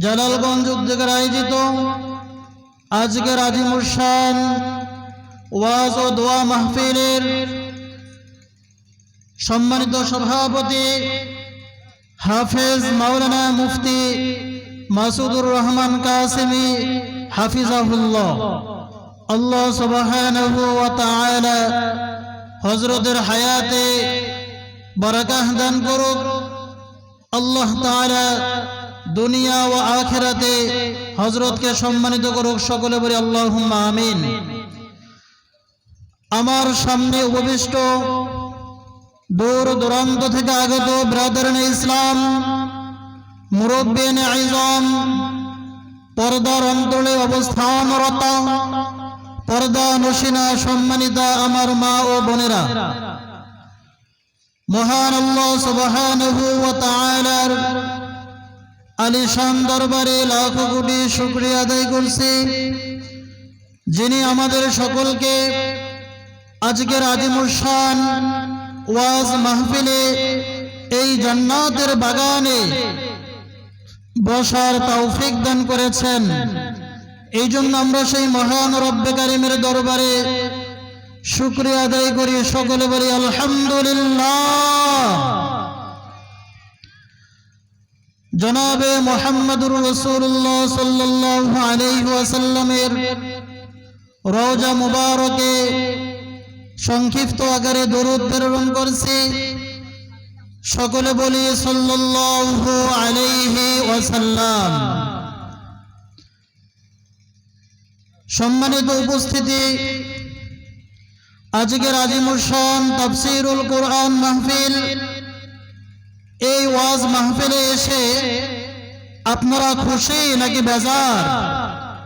জালালগঞ্জ উদ্যোগের আয়োজিত আজকের আজিমুল শান ওয়াজ ও দোয়া মাহফিলের সম্মানিত সভাপতি হাফেজ মাওলানা মুফতি মাসুদুর রহমান কাসেমি হাফিজাহুল্লাহ। আল্লাহ সুবহানাহু ওয়া তাআলা হযরতের হায়াতে বারাকাহ দান করুক। আল্লাহ তাআলা দুনিয়া ও আখিরাতে হযরতকে সম্মানিত করুক। সকলে বলি আল্লাহুম্মা আমিন। আমার সামনে উপবিষ্ট দূর দূরান্ত থেকে আগত ব্রাদারান ইসলাম, মুরব্বিয়ান আযম, পর্দার অন্তরে অবস্থানরত পর্দা নশিনা সম্মানিতা আমার মা ও বোনেরা, মহান আল্লাহ সুবহানাহু ওয়া তাআলার আলিশান দরবারে লাখো কোটি শুকরিয়া আদায় করছি, যিনি আমাদের সকলকে আজকের আজিমুল শান ওয়াজ মাহফিলে এই জান্নাতের বাগানে বসার তৌফিক দান করেছেন। এই জন্য আমরা সেই মহান রব্বে কারিমের দরবারে শুকরিয়া আদায় করি। সকলে বলি আলহামদুলিল্লাহ। জনাবে মুহাম্মদুর রাসূলুল্লাহ সাল্লাল্লাহু আলাইহি ওয়াসাল্লামের রওজা মুবারকে সংক্ষিপ্ত আকারে দরুদ প্রেরণ করছি। সকলে বলি সাল্লাল্লাহু আলাইহি ওয়াসাল্লাম। সম্মানিত উপস্থিতি, আজকের আজিমুল শান তাফসীরুল কোরআন মাহফিল, এই ওয়াজ মাহফিলে এসে আপনারা খুশি নাকি বেজার?